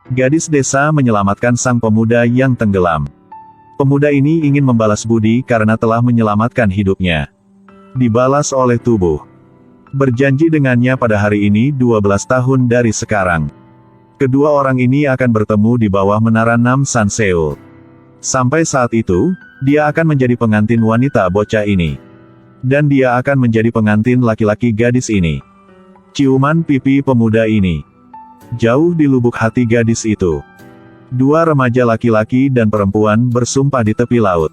Gadis desa menyelamatkan sang pemuda yang tenggelam. Pemuda ini ingin membalas budi karena telah menyelamatkan hidupnya. Dibalas oleh tubuh. Berjanji dengannya pada hari ini 12 tahun dari sekarang. Kedua orang ini akan bertemu di bawah menara Namsan Seoul. Sampai saat itu, dia akan menjadi pengantin wanita bocah ini. Dan dia akan menjadi pengantin laki-laki gadis ini. Ciuman pipi pemuda ini. Jauh di lubuk hati gadis itu. Dua remaja laki-laki dan perempuan bersumpah di tepi laut.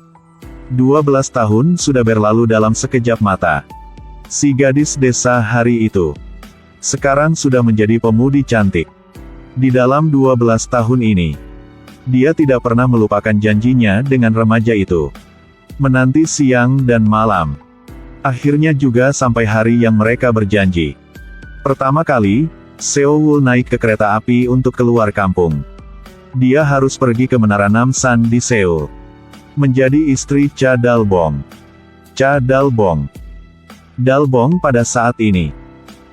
12 tahun sudah berlalu dalam sekejap mata. Si gadis desa hari itu sekarang sudah menjadi pemudi cantik. Di dalam 12 tahun ini, dia tidak pernah melupakan janjinya dengan remaja itu. Menanti siang dan malam. Akhirnya juga sampai hari yang mereka berjanji. Pertama kali, Seo-woo naik ke kereta api untuk keluar kampung. Dia harus pergi ke Menara Namsan di Seoul. Menjadi istri Cha Dal-bong. Cha Dal-bong. Dal-bong pada saat ini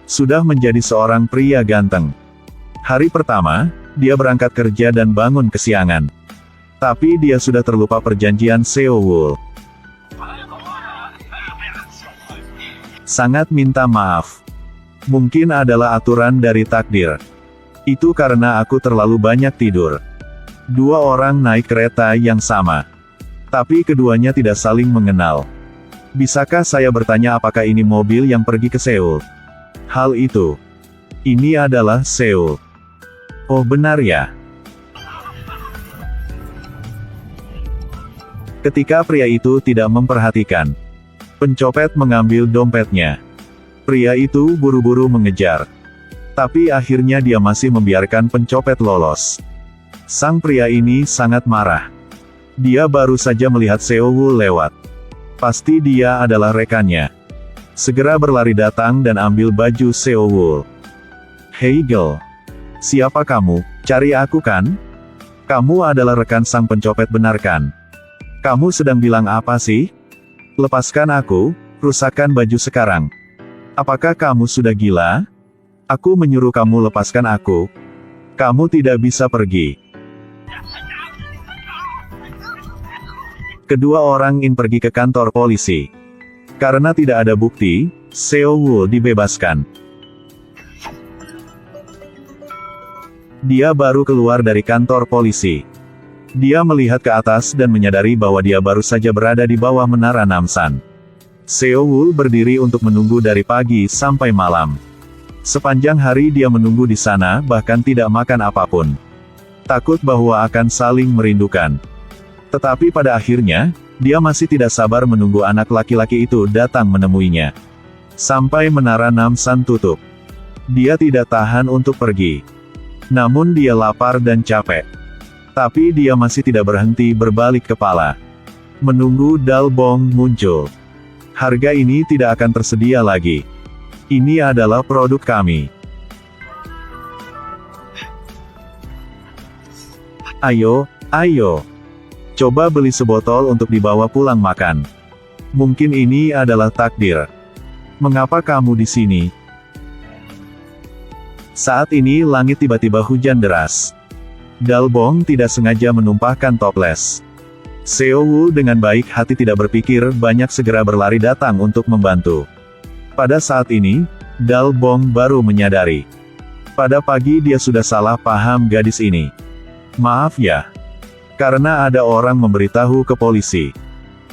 sudah menjadi seorang pria ganteng. Hari pertama, dia berangkat kerja dan bangun kesiangan. Tapi dia sudah terlupa perjanjian Seo-woo. Sangat minta maaf. Mungkin adalah aturan dari takdir. Itu karena aku terlalu banyak tidur. Dua orang naik kereta yang sama. Tapi keduanya tidak saling mengenal. Bisakah saya bertanya apakah ini mobil yang pergi ke Seoul? Hal itu. Ini adalah Seoul. Oh benar ya. Ketika pria itu tidak memperhatikan, pencopet mengambil dompetnya. Pria itu buru-buru mengejar. Tapi akhirnya dia masih membiarkan pencopet lolos. Sang pria ini sangat marah. Dia baru saja melihat Seo-woo lewat. Pasti dia adalah rekannya. Segera berlari datang dan ambil baju Seo-woo. Hei girl. Siapa kamu? Cari aku kan? Kamu adalah rekan sang pencopet benar kan? Kamu sedang bilang apa sih? Lepaskan aku, rusakkan baju sekarang. Apakah kamu sudah gila? Aku menyuruh kamu lepaskan aku. Kamu tidak bisa pergi. Kedua orang ini pergi ke kantor polisi. Karena tidak ada bukti, Seo-woo dibebaskan. Dia baru keluar dari kantor polisi. Dia melihat ke atas dan menyadari bahwa dia baru saja berada di bawah menara Namsan. Seo-woo berdiri untuk menunggu dari pagi sampai malam. Sepanjang hari dia menunggu di sana bahkan tidak makan apapun. Takut bahwa akan saling merindukan. Tetapi pada akhirnya, dia masih tidak sabar menunggu anak laki-laki itu datang menemuinya. Sampai menara Namsan tutup. Dia tidak tahan untuk pergi. Namun dia lapar dan capek. Tapi dia masih tidak berhenti berbalik kepala. Menunggu Dal-bong muncul. Harga ini tidak akan tersedia lagi. Ini adalah produk kami. Ayo, ayo. Coba beli sebotol untuk dibawa pulang makan. Mungkin ini adalah takdir. Mengapa kamu di sini? Saat ini langit tiba-tiba hujan deras. Dal-bong tidak sengaja menumpahkan toples. Seo-woo dengan baik hati tidak berpikir banyak segera berlari datang untuk membantu. Pada saat ini, Dal-bong baru menyadari. Pada pagi dia sudah salah paham gadis ini. Maaf ya. Karena ada orang memberitahu ke polisi.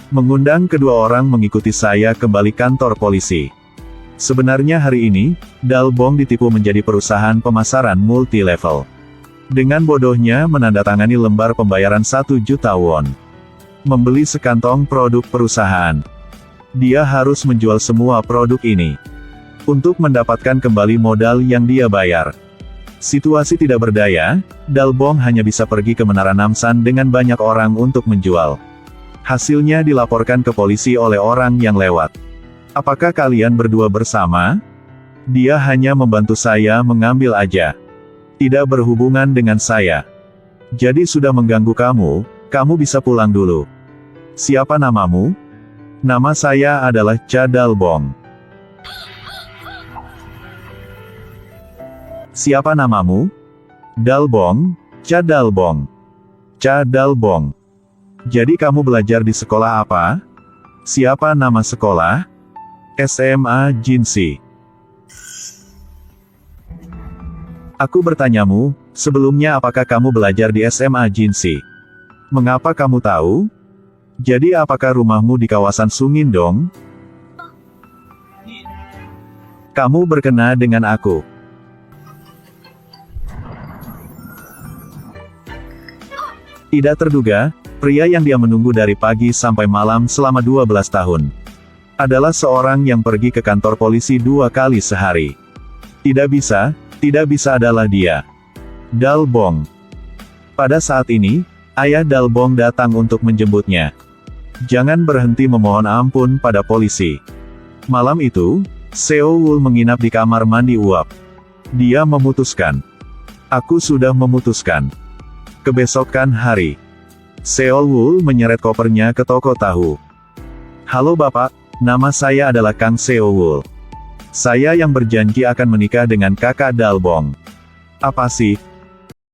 Mengundang kedua orang mengikuti saya kembali kantor polisi. Sebenarnya hari ini, Dal-bong ditipu menjadi perusahaan pemasaran multi-level. Dengan bodohnya menandatangani lembar pembayaran 1 juta won. Membeli sekantong produk perusahaan. Dia harus menjual semua produk ini. Untuk mendapatkan kembali modal yang dia bayar. Situasi tidak berdaya, Dal-bong hanya bisa pergi ke Menara Namsan dengan banyak orang untuk menjual. Hasilnya dilaporkan ke polisi oleh orang yang lewat. Apakah kalian berdua bersama? Dia hanya membantu saya mengambil aja. Tidak berhubungan dengan saya. Jadi sudah mengganggu kamu, kamu bisa pulang dulu. Siapa namamu? Nama saya adalah Cha Dal-bong. Siapa namamu? Dal-bong, Cha Dalbong. Cha Dalbong. Jadi kamu belajar di sekolah apa? Siapa nama sekolah? SMA Jinsi. Aku bertanyamu, sebelumnya apakah kamu belajar di SMA Jinsi? Mengapa kamu tahu? Jadi apakah rumahmu di kawasan Sungindong? Kamu berkena dengan aku. Tidak terduga, pria yang dia menunggu dari pagi sampai malam selama 12 tahun. Adalah seorang yang pergi ke kantor polisi 2 kali sehari. Tidak bisa adalah dia. Dalbong. Pada saat ini, ayah Dalbong datang untuk menjemputnya. Jangan berhenti memohon ampun pada polisi. Malam itu, Seo Wul menginap di kamar mandi uap. Dia memutuskan. Aku sudah memutuskan. Kebesokan hari, Seo Wul menyeret kopernya ke toko tahu. Halo Bapak, nama saya adalah Kang Seo Wul. Saya yang berjanji akan menikah dengan kakak Dalbong. Apa sih,